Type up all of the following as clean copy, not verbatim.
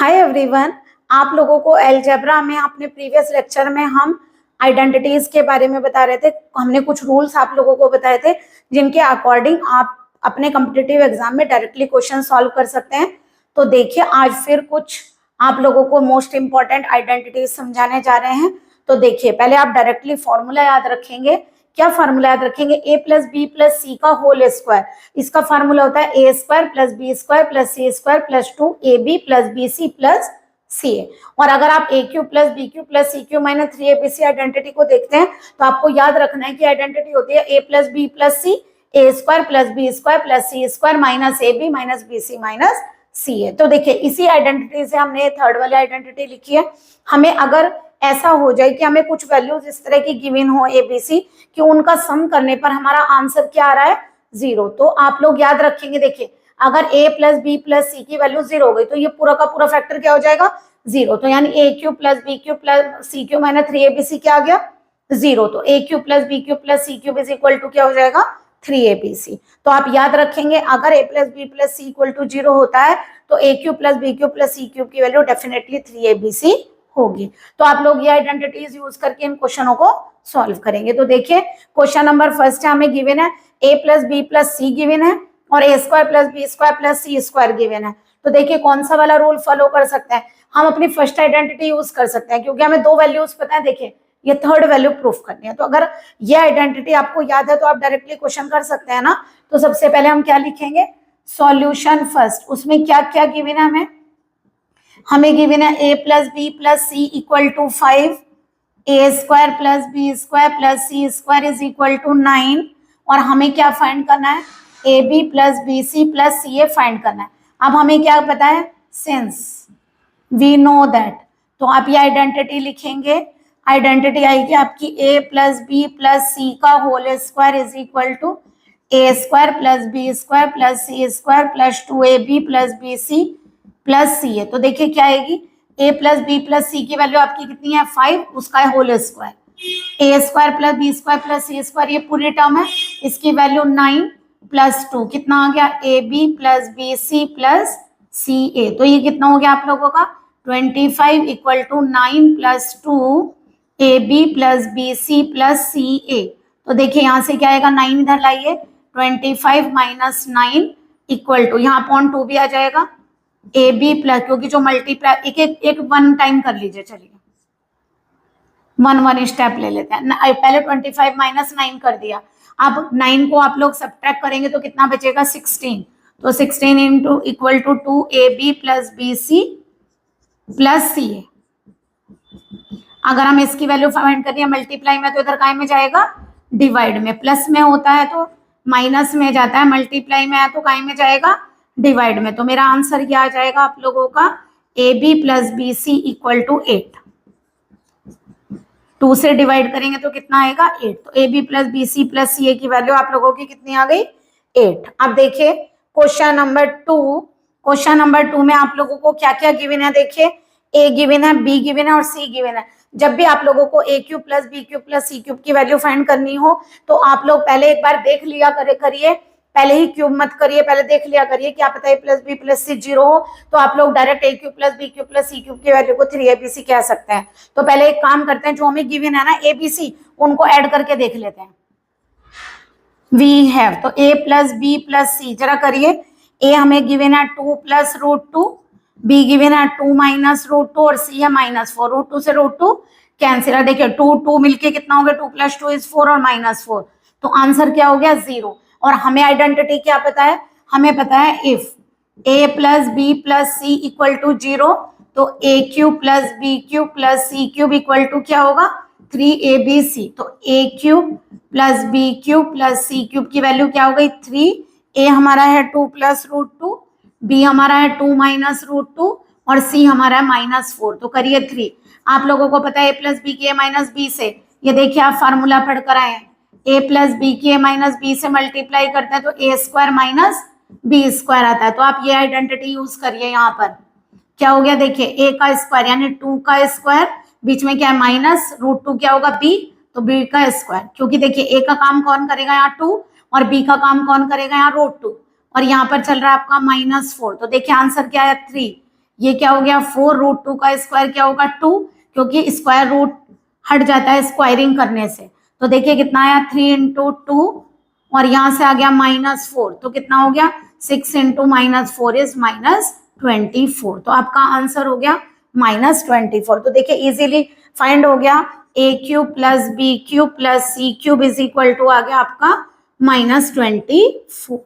Hi everyone, आप लोगों को अलजेब्रा में अपने प्रीवियस लेक्चर में हम आइडेंटिटीज के बारे में बता रहे थे। हमने कुछ रूल्स आप लोगों को बताए थे जिनके अकॉर्डिंग आप अपने कॉम्पिटिटिव एग्जाम में डायरेक्टली क्वेश्चन सॉल्व कर सकते हैं। तो देखिए, आज फिर कुछ आप लोगों को मोस्ट इंपॉर्टेंट आइडेंटिटीज समझाने जा रहे हैं। तो देखिए, पहले आप डायरेक्टली फॉर्मूला याद रखेंगे। क्या फॉर्मूला याद रखेंगे? A plus B plus C का होल स्क्वायर। इसका फॉर्मूला होता है A square plus B square plus C square plus 2ab plus B C plus C A. और अगर आप A cube plus B cube plus C cube minus 3abc identity को देखते हैं तो आपको याद रखना है कि आइडेंटिटी होती है A plus B plus C, A square plus B square plus C square minus A B minus B C minus C A. तो देखिए, इसी आइडेंटिटी से हमने थर्ड वाली आइडेंटिटी लिखी है। हमें अगर ऐसा हो जाए कि हमें कुछ वैल्यूज इस तरह की गिवन हो ए बी सी कि उनका सम करने पर हमारा आंसर क्या आ रहा है? 0। तो आप लोग याद रखेंगे, देखिए अगर a plus B plus C की वैल्यू 0 हो गई तो ये पूरा का पूरा फैक्टर क्या हो जाएगा? 0। तो यानी A cube plus B cube plus C cube minus 3abc क्या आ गया? 0। तो A cube plus B cube plus C cube is equal to क्या हो जाएगा? 3abc। तो आप याद रखेंगे, अगर a plus B plus C equal to 0 होता है तो A cube plus B cube plus C cube की वैल्यू डेफिनेटली 3abc होगी। तो आप लोग ये आइडेंटिटीज यूज करके इन क्वेश्चनों को सॉल्व करेंगे। तो देखिए, क्वेश्चन नंबर फर्स्ट है, हमें गिवन है a plus B plus C given है और a square plus B square plus C square given है। तो देखिए, कौन सा वाला रूल फॉलो कर सकते हैं? हम अपनी फर्स्ट आइडेंटिटी यूज कर सकते हैं क्योंकि हमें दो वैल्यूज पता है। देखिए, ये थर्ड वैल्यू प्रूफ करनी है। तो अगर ये आइडेंटिटी आपको याद है तो आप डायरेक्टली क्वेश्चन कर सकते हैं ना। तो सबसे पहले हम क्या लिखेंगे? Solution first. उसमें क्या क्या गिवन है? हमें गिवन है a plus B plus C equal to 5, A square plus B square plus C square is equal to 9। और हमें क्या फाइंड करना है? A B plus B C plus C A find करना है। अब हमें क्या पता है? Since we know that. तो आप ये आइडेंटिटी लिखेंगे। आइडेंटिटी आएगी आपकी a plus B plus C का whole square is equal to A square plus B square plus C square plus 2ab plus B C plus C है। तो देखिए क्या आएगी? a plus B plus C की value आपकी कितनी है? 5, उसका है whole square. A square plus B square plus C square ये पूरी टर्म है, इसकी वैल्यू 9 प्लस 2 कितना आ गया? A B plus B C plus C A. तो ये कितना हो गया आप लोगों का? 25 equal to 9 plus 2 A B plus B C plus C A. तो देखिए यहाँ से क्या आएगा? 9 इधर लाइए, 25 माइनस 9 इक्वल टू, यहाँ अपॉन 2 भी आ जाएगा, ए बी प्लस, क्योंकि जो मल्टीप्लाई एक वन टाइम कर लीजिए, चलिए वन स्टेप ले लेते हैं। पहले 25 माइनस 9 कर दिया। अब 9 को आप लोग सब्ट्रैक्ट करेंगे तो कितना बचेगा? 16। तो 16 into equal to 2ab plus B C plus C A. अगर हम इसकी वैल्यू फाइंड करिए मल्टीप्लाई में तो इधर काय में जाएगा? डिवाइड में। प्लस में होता है तो माइनस में जाता है, मल्टीप्लाई में है तो काय में जाएगा? डिवाइड में। तो मेरा आंसर क्या आ जाएगा आप लोगों का? A B plus B C equal to 8। 2 से डिवाइड करेंगे तो कितना आएगा? 8। तो A B plus B C plus C A की वैल्यू आप लोगों की कितनी आ गई? 8। अब देखिए क्वेश्चन नंबर 2। क्वेश्चन नंबर 2 में आप लोगों को क्या क्या गिवन है? देखिए, ए गिवन है, बी गिवन है और सी गिवन है। जब भी आप लोगों को A cube plus B cube plus C cube की वैल्यू फाइंड करनी हो तो आप लोग पहले एक बार देख लिया करिए, पहले ही क्यूब मत करिए, पहले देख लिया करिए। क्या पता है प्लस बी प्लस सी 0 हो तो आप लोग direct A cube plus B cube plus C cube की वैल्यू को 3abc कह सकते हैं। तो पहले एक काम करते हैं, जो हमें गिवन है ना abc, उनको ऐड करके देख लेते हैं। वी हैव, तो a प्लस बी प्लस सी, जरा करिए। a हमें गिवन है 2 प्लस √2, b गिवन है 2 माइनस √2 और c है -4। √2 से √2 कैंसिल है। देखिए 2 मिलके कितना हो गया? 2 प्लस 2 इज 4 और -4। तो आंसर क्या हो गया? 0। और हमें आइडेंटिटी क्या पता है? हमें पता है if a plus B plus C equal to 0 तो a cube plus B cube plus C cube equal to क्या होगा? 3abc। तो a cube plus B cube plus C cube की वैल्यू क्या हो गई? 3। a हमारा है 2 प्लस √2, b हमारा है 2 माइनस √2 और c हमारा है -4। तो करिए 3। आप लोगों को पता है a प्लस बी की a माइनस बी से, ये देखिए आप फार्मूला पढ़कर आए हैं, a प्लस बी की a माइनस बी से मल्टीप्लाई करते हैं तो a square minus B square आता है। तो आप ये आइडेंटिटी यूज करिए। यहाँ पर क्या हो गया? देखिए a का स्क्वायर यानी 2 का स्क्वायर, बीच में क्या है? माइनस √2 क्या होगा? b, तो b का स्क्वायर, क्योंकि देखिए a का काम कौन करेगा? यहाँ 2, और b का काम कौन करेगा? यहाँ √2, और यहाँ पर चल रहा है आपका -4। तो देखिए आंसर क्या है? 3। ये क्या हो गया 4√2 का स्क्वायर क्या होगा 2, क्योंकि स्क्वायर रूट हट जाता है स्क्वायरिंग करने से। तो देखिए कितना आया 3 इंटू 2 और यहां से आ गया -4, तो कितना हो गया 6 इंटू -4 इज -24। तो आपका आंसर हो गया -24। तो देखिए इजीली फाइंड हो गया a³ plus b³ plus c³ is equal to आ गया आपका -24।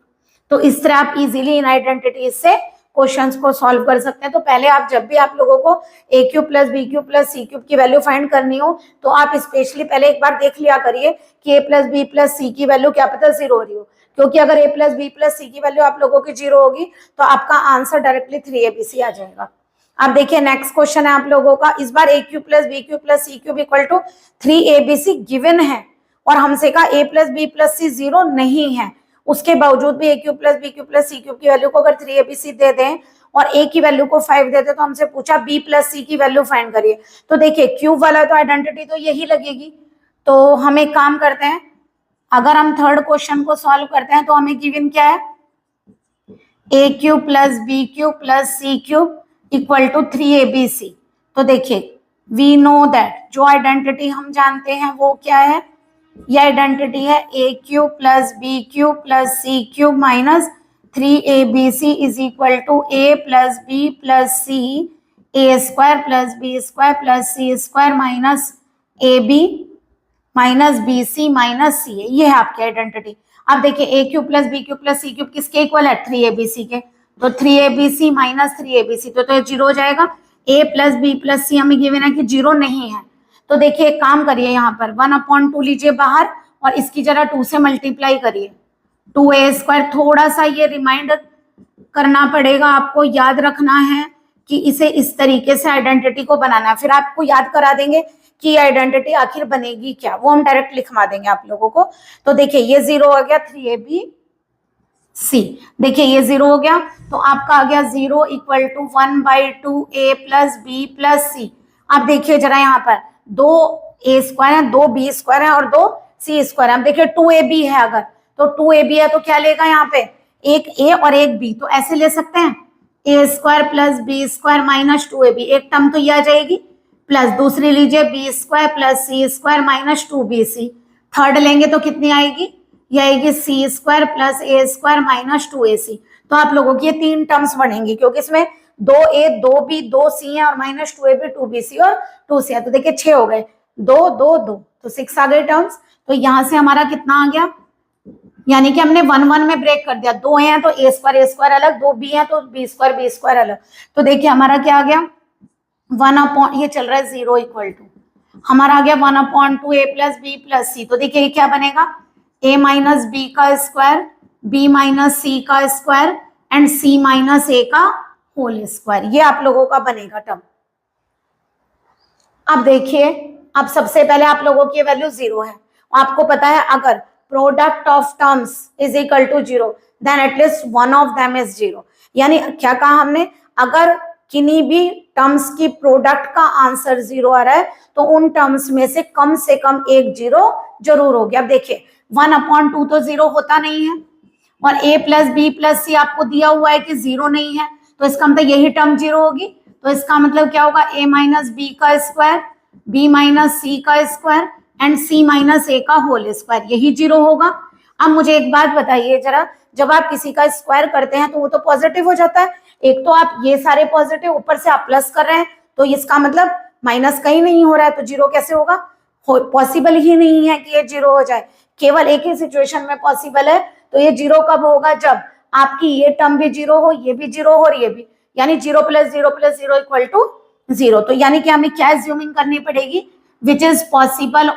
तो इस तरह आप इजीली इन आइडेंटिटीज से क्वेश्चंस को सॉल्व कर सकते हैं। तो पहले आप जब भी आप लोगों को a³ plus b³ plus c³ की वैल्यू फाइंड करनी हो तो आप स्पेशली पहले एक बार देख लिया करिए कि a plus b plus c की वैल्यू क्या पता 0 हो रही हो, क्योंकि अगर a plus b plus c की वैल्यू आप लोगों की 0 होगी तो आपका आंसर डायरेक्टली 3abc आ जाएगा। अब देखिए नेक्स्ट क्वेश्चन है आप लोगों का, इस बार a³ plus b³ plus c³ equal to 3abc given है और हमसे कहा a plus b plus c 0 नहीं है, उसके बावजूद भी a³ plus b³ plus c³ की वैल्यू को अगर 3abc दे दें और a की वैल्यू को 5 दे दें तो हमसे पूछा b प्लस c की वैल्यू फाइंड करिए। तो देखिए क्यूब वाला तो आइडेंटिटी तो यही लगेगी, तो हम एक काम करते हैं, अगर हम थर्ड क्वेश्चन को सॉल्व करते हैं तो हमें गिवन क्या है a³ plus b³ plus c³ equal to 3abc। तो देखिए वी नो दैट जो आइडेंटिटी हम जानते हैं वो क्या है, ये आइडेंटिटी है a³ plus b³ plus c³ minus 3abc is equal to a plus b plus c a square plus b square plus c square minus ab minus bc minus c है, ये है आपकी आइडेंटिटी। अब देखिए a³ plus b³ plus c³ किसके equal है 3abc के, तो 3abc माइनस 3abc तो 0 हो जाएगा। a plus b plus c हमें गिवन है कि 0 नहीं है, तो देखिए एक काम करिए यहाँ पर 1/2 लीजिए बाहर और इसकी जरा 2 से मल्टीप्लाई करिए, 2a स्क्वायर। थोड़ा सा ये रिमाइंड करना पड़ेगा, आपको याद रखना है कि इसे इस तरीके से आइडेंटिटी को बनाना है, फिर आपको याद करा देंगे कि आइडेंटिटी आखिर बनेगी क्या, वो हम डायरेक्ट लिखवा देंगे आप लोगों को। तो देखिए ये 0 हो गया 3abc, देखिए ये 0 हो गया तो आपका आ गया 0 equal to 1/2a plus b plus c। अब देखिए जरा यहाँ पर 2a स्क्वायर है, 2b स्क्वायर है और 2c स्क्वायर है। अब देखिए 2ab है, अगर तो 2ab है तो क्या लेगा यहाँ पे एक a और एक b, तो ऐसे ले सकते हैं a square plus b square minus 2ab, एक टर्म तो ये आ जाएगी, प्लस दूसरी लीजिए b square plus c square minus 2bc, third लेंगे तो कितनी आएगी, ये आएगी c square plus a square minus 2ac। तो आप लोगों की ये 3 टर्म्स बनेंगी क्योंकि इसमें 2a 2b 2c है और माइनस 2ab 2bc और 2c है, तो देखिए 6 हो गए, 2 2 2 तो 6 आ गए टर्म्स। तो यहां से हमारा कितना आ गया, यानी कि हमने 1 1 में ब्रेक कर दिया, 2 हैं तो a स्क्वायर अलग, 2b है तो b स्क्वायर अलग। तो देखिए हमारा क्या आ गया 1 ये चल रहा है 0 इक्वल टू हमारा आ गया 1/2a plus b plus c। तो देखिए क्या बनेगा a माइनस b का स्क्वायर b माइनस c का square and c minus a का होल स्क्वायर, ये आप लोगों का बनेगा टर्म। अब देखिए अब सबसे पहले आप लोगों की वैल्यू 0 है, आपको पता है अगर product of terms is equal to 0 then at least one of them is 0। यानी क्या कहा हमने, अगर किन्हीं भी टर्म्स की प्रोडक्ट का आंसर 0 आ रहा है तो उन टर्म्स में से कम एक 0 जरूर होगी। अब देखिए 1/2 तो 0 होता नहीं है और a plus b plus c आपको दिया हुआ है कि 0 नहीं है, तो इसका मतलब यही टर्म 0 होगी। तो इसका मतलब क्या होगा a माइनस b का स्क्वायर b माइनस c का square and c minus a का होल स्क्वायर, यही 0 होगा। अब मुझे एक बात बताइए जरा, जब आप किसी का स्क्वायर करते हैं तो वो तो पॉजिटिव हो जाता है, एक तो आप ये सारे पॉजिटिव ऊपर से आप प्लस कर रहे हैं तो इसका मतलब माइनस कहीं नहीं हो रहा है, तो 0 कैसे होगा, पॉसिबल ही नहीं है कि ये 0 हो जाए। केवल एक ही सिचुएशन में पॉसिबल है, तो ये 0 कब होगा, जब आपकी ये टर्म भी 0 हो, ये भी 0 हो और ये भी, यानी 0 प्लस 0 प्लस 0 इक्वल टू 0। तो यानी कि हमें क्या एज्यूमिंग करनी पड़ेगी, which is possible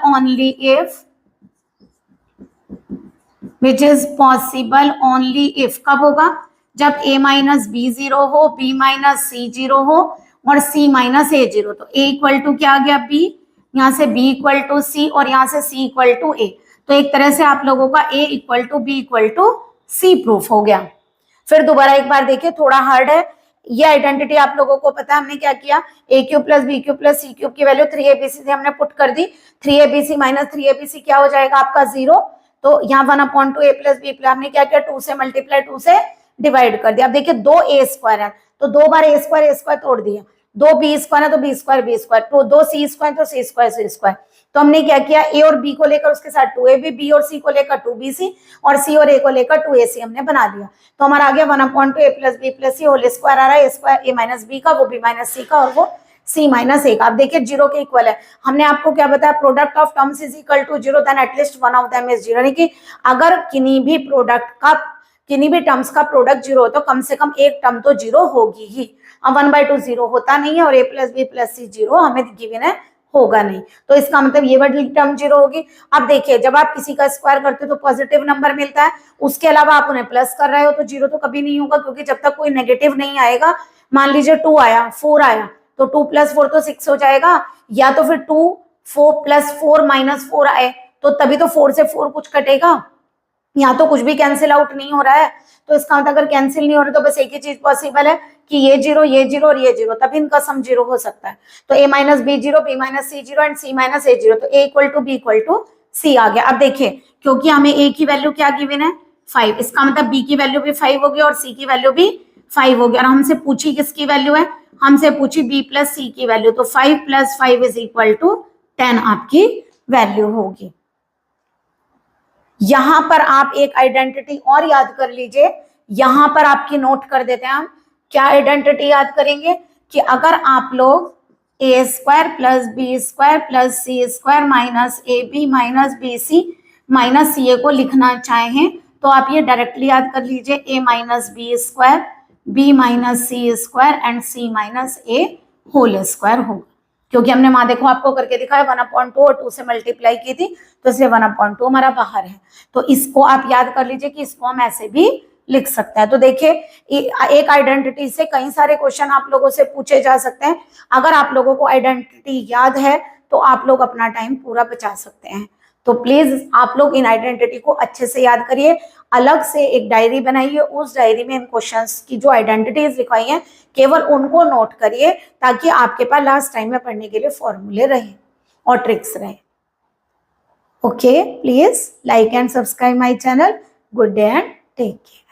only if कब होगा, जब a माइनस b 0 हो, b माइनस c 0 हो और c माइनस a 0। तो a इक्वल टू क्या आ गया b, यहाँ से b इक्वल टू c और यहाँ से c इक्वल टू a। तो एक तरह से आप लोगों का a equal to b equal to c proof हो गया। फिर दोबारा एक बार देखिए, थोड़ा हार्ड है ये आइडेंटिटी, आप लोगों को पता है हमने क्या किया, a³ plus b³ plus c³ की वैल्यू 3abc से हमने पुट कर दी, 3abc माइनस 3abc क्या हो जाएगा आपका 0। तो यहाँ 1/2a प्लस b प्लस हमने क्या किया 2 से मल्टीप्लाई 2 से डिवाइड कर दिया। अब देखिए 2 ए स्क्वायर है तो 2 बार ए स्क्वायर तोड़ दिया, 2 बी स्क्वायर है तो बी स्क्वायर, तो 2 सी स्क्वायर तो सी स्क्वायर। तो हमने क्या किया, ए और बी को लेकर उसके साथ 2ab, बी और सी को लेकर 2bc और सी और ए को लेकर 2ac हमने बना दिया। तो हमारा आ गया 1/2 a plus B plus C whole square आ रहा है, स्क्वायर ए माइनस बी का, वो बी माइनस सी का और वो c माइनस ए का। अब देखिए 0 के इक्वल है। हमने आपको क्या बताया, product of terms is equal to 0 then at least one of them is 0, यानी कि अगर किन्हीं भी टर्म्स का प्रोडक्ट 0 हो तो कम से कम एक टर्म तो 0 होगी ही। अब 1/2 0 होता नहीं है और a प्लस बी प्लस सी 0 हमें गिवन है, होगा नहीं, तो इसका मतलब ये वाली टर्म 0 होगी। अब देखिए जब आप किसी का स्क्वायर करते हो तो पॉजिटिव नंबर मिलता है, उसके अलावा आप उन्हें प्लस कर रहे हो तो 0 तो कभी नहीं होगा, क्योंकि जब तक कोई नेगेटिव नहीं आएगा, मान लीजिए 2 आया 4 आया तो 2 + 4 तो 6 हो जाएगा, या तो फिर 2 4 + 4 - 4 आए तो तभी तो 4 से 4 कुछ कटेगा, यहाँ तो कुछ भी कैंसिल आउट नहीं हो रहा है। तो इसका मतलब अगर कैंसिल नहीं हो रहा तो बस एक ही चीज पॉसिबल है कि ये 0 और ये 0, तभी इनका सम 0 हो सकता है। तो a minus B 0, b minus C 0 and c minus A 0, तो a equal to B equal to C आ गया। अब देखिए क्योंकि हमें a की वैल्यू क्या गिवन है 5, इसका मतलब b की वैल्यू भी 5 होगी और c की वैल्यू भी 5 होगी। और हमसे पूछी किसकी वैल्यू है, हमसे पूछी b प्लस c की वैल्यू, तो 5 + 5 इज इक्वल टू 10 आपकी वैल्यू होगी। यहां पर आप एक आइडेंटिटी और याद कर लीजिए, यहां पर आपकी नोट कर देते हैं हम। क्या आइडेंटिटी याद करेंगे कि अगर आप लोग a² + b² + c² minus ab minus bc minus ca को लिखना चाहें तो आप ये डायरेक्टली याद कर लीजिए, a minus b², b minus c² and c minus a whole square होगा, क्योंकि हमने वहां देखो आपको करके दिखाया 1/2 और 2 से मल्टीप्लाई की थी, तो इसलिए 1/2 हमारा बाहर है। तो इसको आप याद कर लीजिए कि इसको हम ऐसे भी लिख सकते हैं। तो देखिए एक आइडेंटिटी से कई सारे क्वेश्चन आप लोगों से पूछे जा सकते हैं। अगर आप लोगों को आइडेंटिटी याद है तो आप लोग अपना टाइम पूरा बचा सकते हैं। तो प्लीज आप लोग इन आइडेंटिटी को अच्छे से याद करिए, अलग से एक डायरी बनाइए, उस डायरी में इन क्वेश्चंस की जो आइडेंटिटीज लिखवाई हैं केवल उनको नोट करिए, ताकि आपके पास लास्ट टाइम में पढ़ने के लिए फॉर्मूले रहे और ट्रिक्स रहे। Okay, please like and subscribe my channel. Good day and take care.